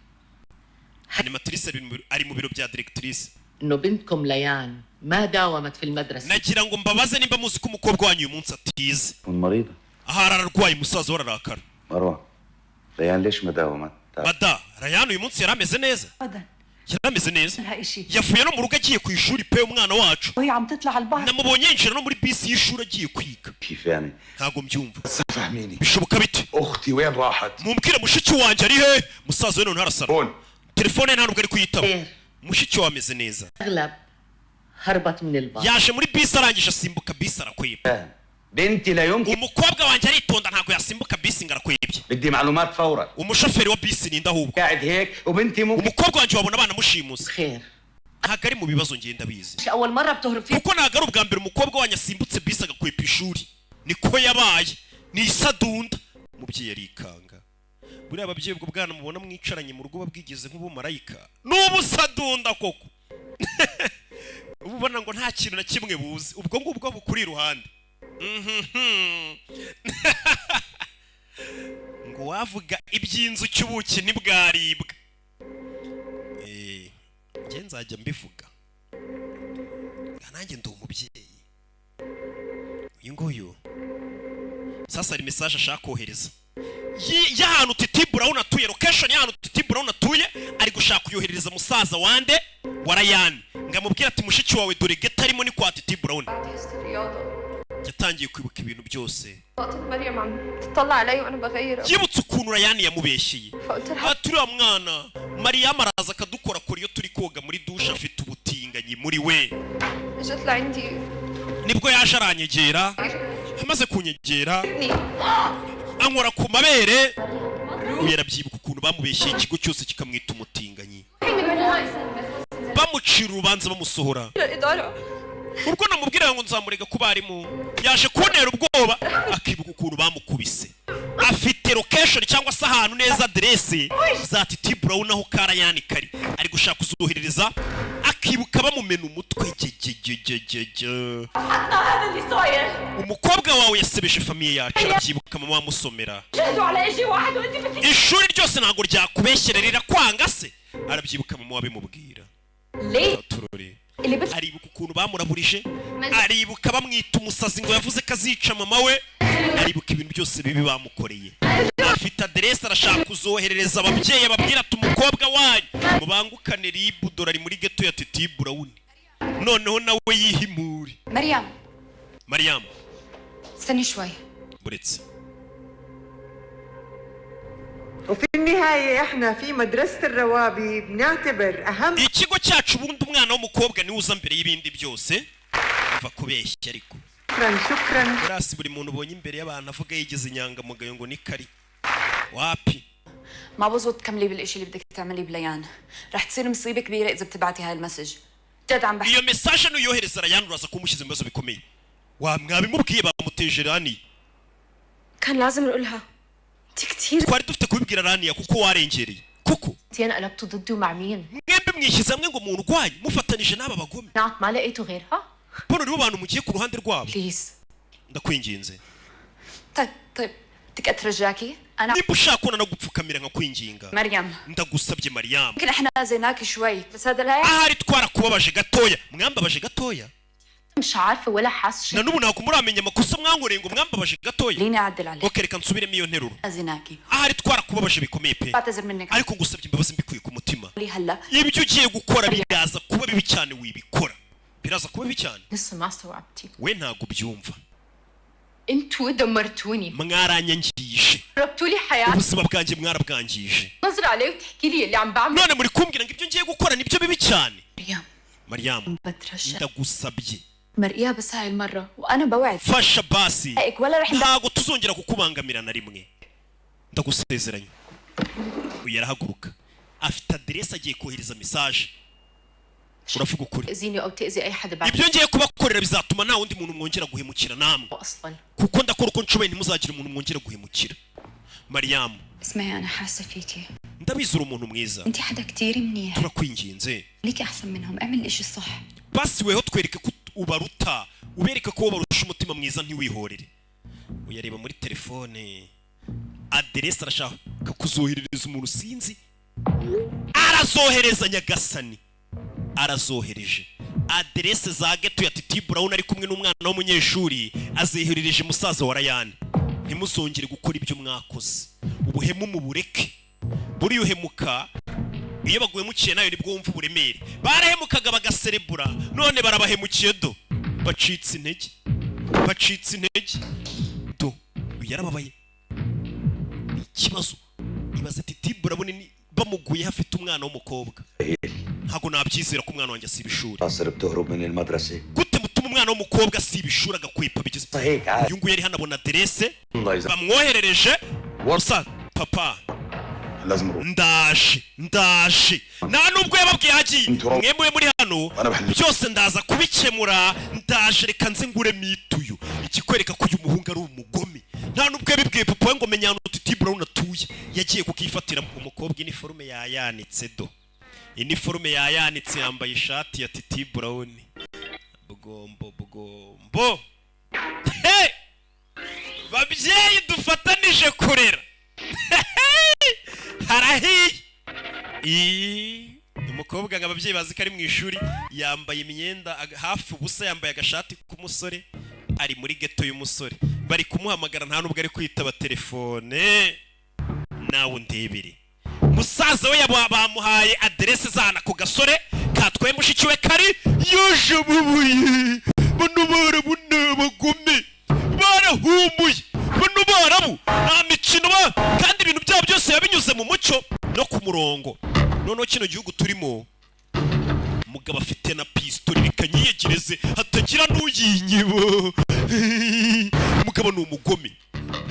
animatrice ari mu biro bya diregitirise انه بنتكم ليان ما داومت في المدرسة nagira ngo mbabaze nimba muzi ko umukobwa wanyu uyu munsi atize مريضة ahari ararwaye umusaza we ararakara مروة ريان ليش ما داومت؟ bada rayani uyu munsi yari ameze neza ابدا yari ameze neza لها شيء yavuye no mu rugo agiye ku ishuri pe umwana wacu وهي عم تطلع على البحر namubonye yinjira no muri bisi y'ishuri agiye kwiga كيف يعني؟ ntabwo mbyumva فهميني bishoboka bite اختي وين راحت؟ mumbwire mushiki wanjye ari he musaza we none arasara هون telefone nta nubwo ari kuyitaba خير mushiki wawe ameze neza اغلب هربت من الباص yaje muri bisi arangije asimbuka bisi arakwibye بنتي لا يمكن. umukobwa wanjye aritonda ntabwo yasimbuka bisi ngo arakwibye بدي معلومات فورا. umushoferi wa bisi ninde ahubwo قاعد هيك وبنتي ممكن. umukobwa wanjye wabona abana mushimuse خير ntabwo ari mu bibazo ngenda bizi مش اول مره بتهرب فيها kuko ntabwo ari ubwa mbere umukobwa wanyu asimbutse bisi agakwepa ishuri niko yabaye ni isadunda umubyeyi arikanga buriya ababyeyi ubwo bwana mubona mwicaranye mu rugo babwigeze nk'ubumarayika n'ubusadunda koko uba ubona ngo nta kintu na kimwe buzi ubwo ngubwo bukuri iruhande ngo wavuga iby'inzu cy'ubuki ntibwaribwa njye nzajya mbivuga nanjye ndi umubyeyi uyu nguyu sasa hari message ashaka kohereza y'ahantu Titi Brown atuye location y'ahantu Titi Brown atuye ari gushaka kuyoherereza musaza wande wa Ryan ngamubwira ati mushiki wawe dore geta arimo ni kwa Titi Brown yatangiye kwibuka ibintu byose مريم عم تطلع علي وانا بغير yibutse ukuntu Ryan yamubeshyeye aturiya mwana Mariam araza akadukora kuri iyo turi koga muri dushe afite ubutinganyi muri we اجت لعندي nibwo yaje aranyegera amaze kunyegera ankora ku mabere yarabyibuka ukuntu bamubeshyeye ikigo cyose kikamwita umutinganyi bamucira urubanza bamusohora ubwo namubwira ngo nzamurega ku barimu yaje kuntera ubwoba akibuka ukuntu bamukubise afite location cyangwa se ahantu neza adresse za Titi Brown aho Karayani kari ari gushaka kuzoherereza akibuka bamumena umutwe umukobwa wawe yasebeje famiye yacu arabyibuka mama wamusomera ishuri ryose ntabwo ryakubeshyerera kwanga se arabyibuka mama wabimubwira turore aribuka ukuntu bamuraburije aribuka bamwita umusazi ngo yavuze ko azica mama we aribuka ibintu byose bibi bamukoreye afite adresse arashaka kuzoherereza ababyeyi ababwira ati umukobwa wanyu mubangukane ribu dolari muri geto ya Titi Brown noneho nawe yihimure Mariam استني شوي buretse وفي النهاية احنا في مدرسة الروابي بنعتبر أهم ikigo cyacu ubundi umwana w'umukobwa niwe uza mbere y'ibindi byose ava kubeshya ariko شكرا burasi buri muntu ubonye imbere y'abantu avuga yigize inyangamugayo ngo ni kari wapi ما بزبط تكملي بالاشي اللي بدك تعمليه بليان رح تصير مصيبه كبيره اذا بتبعتي هاي المسج جد عم بحكي iyo message nuyohereza Ryan uraza kumushyize mu bibazo bikomeye mwabimubwiye bamuteje Rani كان لازم نقولها انت كثير twari dufite kubibwira Rani kuko warengereye kuko انا قلبتوا ضدي ومع مين؟ mwembe mwishyize hamwe ngo umuntu urwaye mufatanije n'aba bagome ما لقيتوا غيرها؟ bano nibo bantu mugiye ku ruhande rwabo بليز ndakwinginze طيب بدك اترجاكي انا niba ushaka kubona no gupfukamira nka kwinginga مريم ndagusabye Mariam يمكن احنا زيناكي شوي بس هذا لا ahari twarakubabaje gatoya mwambabaje gatoya مش عارفه ولا حاسه شيء na n'ubu ntabwo muramenya amakosa mwankoreye ngo mwambabaje gatoya خليني اعدل عليك ok reka nsubiremo iyo nteruro زيناكي ahari twarakubabaje bikomeye pe بعتذر منك ariko ngusabye imbabazi mbikuye ku mutima لي هلا ibyo ugiye gukora biraza kuba bibi cyane wibikora biraza kuba bibi cyane لسه ما استوعبتي we ntabwo ubyumva انتوا دمرتوني mwaranyangije ربتوا لي حياتي ubuzima bwanjye mwarabwangije نظر علي وتحكي لي اللي عم بعمله none muri kumbwira ngo ibyo ngiye gukora nibyo bibi cyane مريم Mariam بترجى ndagusabye مرقيها بس هاي المره وانا بوعد fasha basi هيك ولا رح ntabwo tuzongera kukubangamira na rimwe ndagusezeranya uyu yarahaguruka afite adresse agiye kohereza message uravuga ukuri تاذيني او تاذي اي حدا بعد ibyo ngiye kubakorera bizatuma nta wundi muntu mwongera guhemukira namwe اصلا kuko ndakora uko nshoboye ntimuzagire umuntu mwongera guhemukira Mariam اسمعي انا حاسه فيكي ndabizi uri umuntu mwiza انت حدا كتير منيح turakwinginze ليكي احسن منهم اعمل الاشي الصح basi weho twereke ko ubaruta ubereka ko barusha umutima mwiza ntiwihorere uyareba muri telefone adresse arashaka kuzoherereza umuntu sinzi arazohereza nyagasani arazohereje adresse za geto ya Titi Brown ari kumwe n'umwana w'umunyeshuri azeherereje musaza wa Ryan ntimuzongere gukora ibyo mwakoze ubuhemu mu bureke buri uhemuka iyo baguhemukiye nayo nibwo wumva uburemere barahemukaga bagaserebura none barabahemukiye do bacitse intege do yarababaye ikibazo ibaze Titi Brown bamuguye afite umwana w'umukobwa ntago nabyizera ko umwana wanjye asiba ishuri ناصر بتهرب من المدرسة gute mutuma umwana w'umukobwa asiba ishuri agakwepa bigize صحيح عاد uyu nguyu yari hano abona aderese الله يزعل bamwoherereje usa papa لازم نروح ndaje nta nubwo yababwiye hagiye mwemwe muri hano byose ndaza kubikemura ndaje reka nze ngure mituyu ikikwereka ko uyu muhungu ari umugome nta nubwo yabibwiye papa we ngo menya hano Titi Brown atuye yagiye kukifatira umukobwa iniforume yayanitse do iniforume yayanitse yambaye ishati ya Titi Brown bugombo hey babyeyi dufatanije kurera harahiye umukobwa ngo ababyeyi bazi ko ari mu ishuri yambaye imyenda hafi ubusa yambaye agashati k'umusore ari muri geto y'umusore bari kumuhamagara nta nubwo ari kwitaba telefone nawe undebere musaza we bamuhaye aderese zana ku gasore katwaye mushiki we kari yuje bubuye bano barabuna bagome barahumuye bano barabu nta mikino kandi ibintu byabo byose yabinyuze mu mucyo no ku murongo noneho kino gihugu turimo mugabo afite na pistoli bikanyiyegereze hatagira n'uyinyibo mugabo ni umugome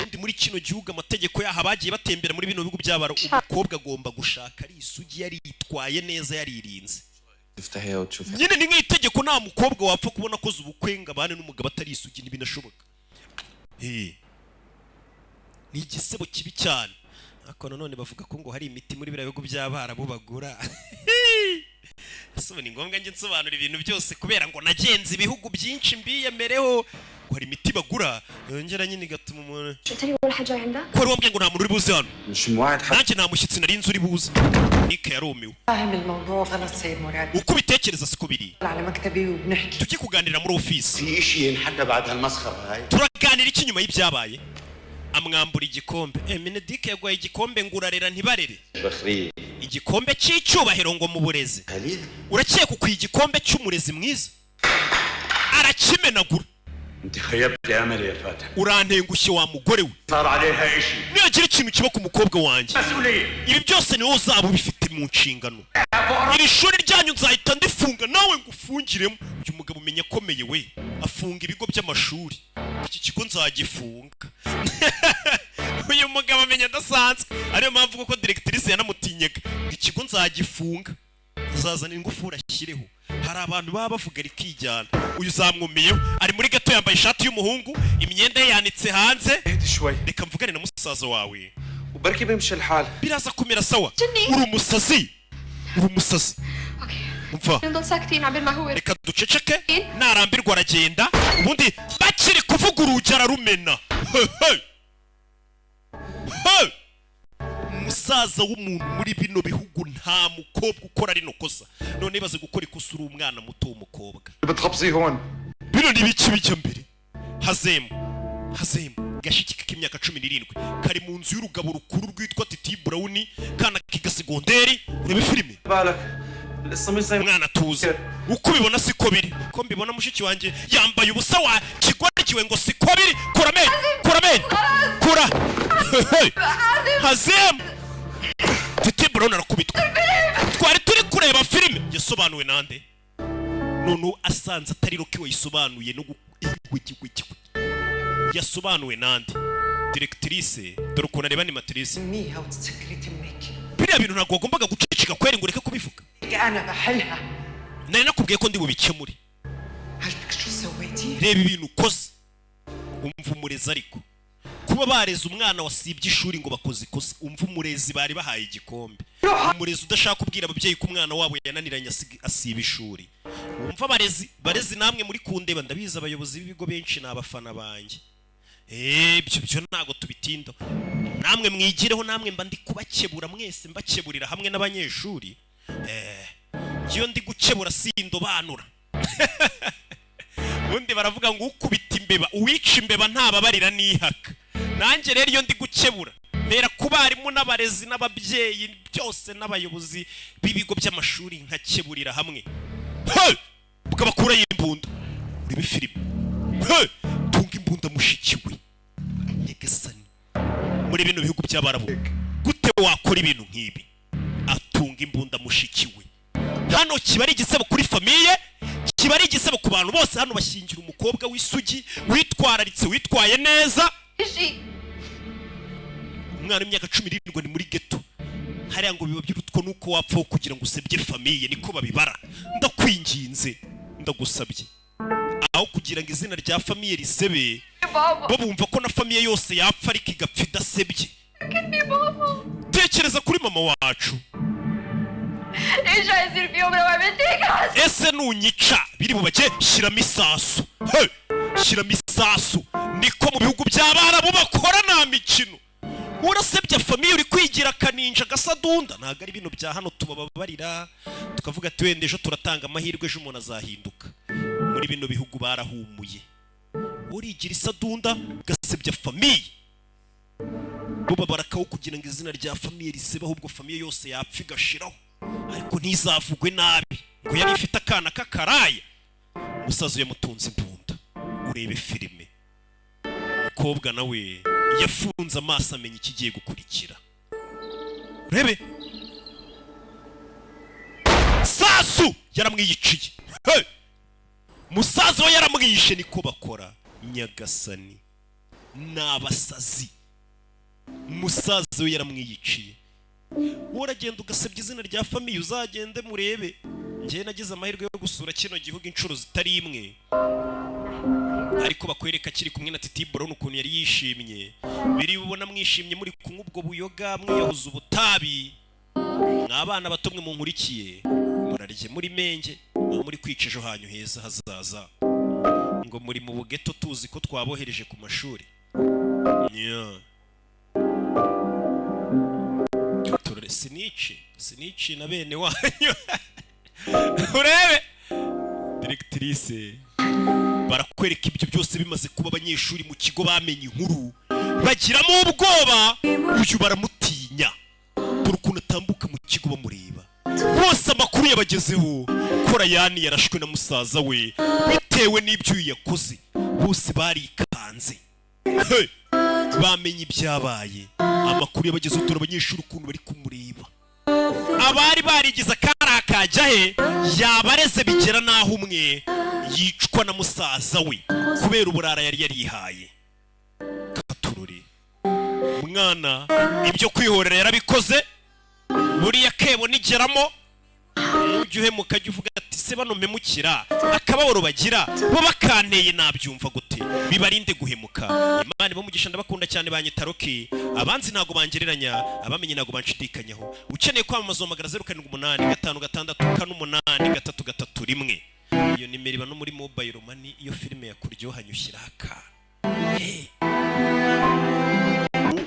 ndi muri kino gihugu amategeko yaha bagiye batembera muri bino bihugu by'abara umukobwa agomba gushaka ari isugi yaritwaye neza yaririnze تفتحيها وتشوفي nyine ni nk'itegeko nta mukobwa wapfa kubona akoze ubukwe ngo abane n'umugabo atari isugi ntibinashoboka ni igisebo kibi cyane ariko nanone bavuga ko ngo hari imiti muri biriya bihugu by'abarabu bagura ni ngombwa njye nsobanura ibintu byose kubera ngo nagenze ibihugu byinshi mbiyemereho ngo hari imiti bagura yongera nyine igatuma umuntu شو قلت لي ولا حد جاي عندك؟ ko wari wambwiye ngo nta muntu uri buze hano مش مواعيد حد nanjye nta mushyitsi nari nzi uri buze nike yarumiwe فاهم الموضوع غلط سيد مراد uko ubitekereza siko biri على مكتبي وبنحكي tujye kuganira muri ofisi في اشي ينحدى بعد هالمسخرة هاي turaganira iki nyuma y'ibyabaye amwambura igikombe Menedike yaguhaye igikombe ngo urarera ntibarere بخرية igikombe cy'icyubahiro ngo mu burezi خليل urakeka ukwiye igikombe cy'umurezi mwiza arakimenagura انت خيبت املي يا فاتن urantengushye wa mugore we صار عليها اشي niyagira ikintu kiba ku mukobwa wanjye مسؤولية ibi byose niwo uzaba ubifite mu nshingano iri shuri ryanyu nzahita ndifunga nawe ngo ufungiremo uyu mugabo umenya akomeye we afunga ibigo by'amashuri iki kigo nzagifunga uyu mugabo amenya adasanzwe ariyo mpamvu kuko directrice yanamutinyaga ikigo nzagifunga azazana ingufuri ashyireho hari abantu baba bavuga rikijyana uyu zamwumiyeho ari muri gato yambaye ishati y'umuhungu imyenda ye yanitse hanze اهدي شوي reka mvugane na musaza wawe وبركي بيمشي الحال biraza kumera sawa Jenny. uri umusazi اوكي umva نضل ساكتين عبال ما هو reka duceceke narambirwa aragenda ubundi bakiri kuvuga urugi ararumena umusaza w'umuntu muri bino bihugu nta mukobwa ukora rino kosa none baze gukora ikosa uri umwana muto w'umukobwa بتخبصي هون bino ni biki bijya mbere hazemu gashiki k'imyaka 17 kari mu nzu y'urugabo rukuru rwitwa Titi Brown kana kiga segonderi urebe filime بالك لسه مش زي mwana tuzi uko ubibona siko biri ko mbibona mushiki wanjye yambaye ubusa wa kigwarikiwe ngo siko biri kura hazem Titi Brown arakubitwa twari turi kureba filime yasobanuwe nande none asanze atari roki we yisobanuye no yasobanuwe nande directrice dore ukuntu areba animatrice تسميها وتسكري تمك biriya bintu ntabwo wagombaga guceceka kweri ngo ureke kubivuga انا بحلها nari nakubwiye ko ndi bubikemure عرفتك شو سويتي؟ reba ibintu ukoze umva umurezi ariko kuba bareze umwana wasibye ishuri ngo bakoze ikosa umva umurezi bari bahaye igikombe umurezi udashaka kubwira ababyeyi ko umwana wabo yananiranye asiba ishuri umva barezi namwe muri kundeba ndabizi abayobozi b'ibigo benshi ni abafana banjye byo ntago tubitinda namwe mwigireho namwe mba ndi kubakebura mwese mbakeburira hamwe n'abanyeshuri iyo ndi gukebura sindobanura ubundi baravuga ngo ukubita imbeba uwica imbeba ntababarira nihaka nanjye rero iyo ndi gukebura mpera ku barimu n'abarezi n'ababyeyi byose n'abayobozi b'ibigo by'amashuri nkakeburira hamwe bukabakuraho imbunda urebe filime tunga imbunda mushikiwe nyagasani muri bino bihugu by'abarabu gute wakora ibintu nk'ibi gutunga imbunda mushikiwe. Hano kiba ari igisebo kuri famiye, kiba ari igisebo ku bantu bose hano bashingira umukobwa w'isugi witwararitse witwaye neza. Umwana w'imyaka 17 ni muri ghetto. Hariya ngo biba by'urutwo nuko wapfa kugira ngo usebye famiye niko babibara. Ndakwinginze, ndagusabye. Aho kugira ngo izina rya famiye risebe, bo bumva ko na famiye yose yapfa ariko igapfa idasebye. Tekereza kuri mama wacu. Ese nunyica biri bubake shiramo isasu. Shiramo isasu niko mu bihugu by'Abarabu bakora nta mikino. Urasebye famiye uri kwigira kaninja gasadunda. Ntago ari bino bya hano tubababarira tukavuga ati wende ejo turatanga amahirwe ejo umuntu azahinduka. Muri bino bihugu barahumuye. Urigira isadunda gasebye famiye. Boba barakaho kugira ngo izina rya famiye risebe ahubwo famiye yose yapfa igashiraho. Ariko ntizavugwe nabi ngo yari ifite akana kakaraya. Musazo yamutunze imbunda. Urebe filime. Kobwa nawe yafunze amaso amenya ikigiye gukurikira. Urebe. Sasu yaramwiyiciye. Musazo yaramwishe niko bakora. Nyagasani n'abasazi. Musazo yaramwiyiciye. Uragenda ugasebya izina rya famiye uzagende murebe. Ngiye nagize amahirwe yo gusura kino gihugu inshuro zitari imwe. Ariko bakwereka kiri kumwe na Titi Brown ukuntu yari yishimye. Biri bubona mwishimye muri kunywa ubwo buyoga mwiyahuza ubutabi. Mwabana bato mwe munkurikiye. Murarije muri menge, muri kwica ejo hanyu heza hazaza. Ngo muri mu bugeto tuzi ko twabohereje ku mashuri. Turere sinici na bene wanyu. Urebe directrice barakwereka ibyo byose bimaze kuba abanyeshuri mu kigo bamenye inkuru bagiramo ubwoba. Uyu baramutinya turukuntu atambuka mu kigo bamureba bose amakuru yabagezeho ko Rayani yarashwe na musaza we bitewe n'ibyo yakoze. Bose barikanze bamenye ibyabaye. Amakuru yabagezeho tura abanyeshuri ukuntu bari kumureba. Abari barigize akara kajya he yabareze bigera naho umwe yicwa na musaza we kubera uburara yari yarihaye. Katururi mwana ibyo kwihorera yarabikoze. Buriya kebo nigeramo ujye uhemuka jya uvuga ati se bano memukira akababoro bagira bo bakanteye nabyumva gute bibarinde guhemuka. Imana bamugisha ndabakunda cyane banyitaroke. Abanzi ntago bangereranya, abamenye ntago banshidikanyaho. Ukeneye kwamamaza umagara 0785568331. Iyo nimero iba no muri mobile money. Iyo filime yakuryohanya ushyiraho aka.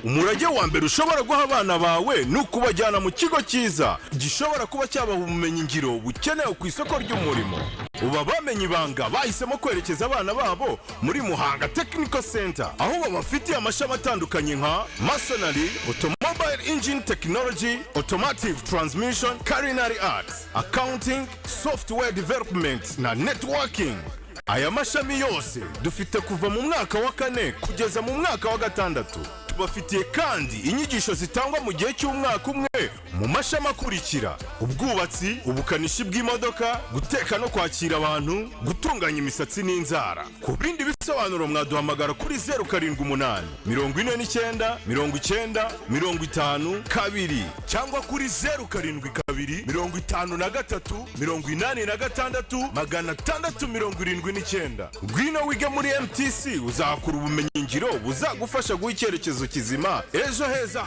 Umurage wa mbere ushobora guha abana bawe nukubajyana mu kigo cyiza gishobora kuba cyabaha ubumenyi ngiro bukenewe ku isoko ry'umurimo. Uba bamenye ibanga bahisemo kwerekeza abana babo muri Muhanga Technical Center aho babafitiye amashami atandukanye nka Masonry, Automobile Engine Technology, Automotive Transmission, Culinary Arts, Accounting, Software Development na Networking. Aya mashami yose dufite kuva mu mwaka wa 4 kugeza mu mwaka wa 6. Bafitiye kandi inyigisho zitangwa mu gihe cy'umwaka umwe mu mashami akurikira: ubwubatsi, ubukanishi bw'imodoka, guteka no kwakira abantu, gutunganya imisatsi n'inzara. Ku bindi bisobanuro mwaduhamagara kuri 078 49 90 50 cyangwa kuri 072 53 86 679. Ngwino wige muri MTC uzakura ubumenyi ngiro buzagufasha guha icyerekezo kizima ejo heza.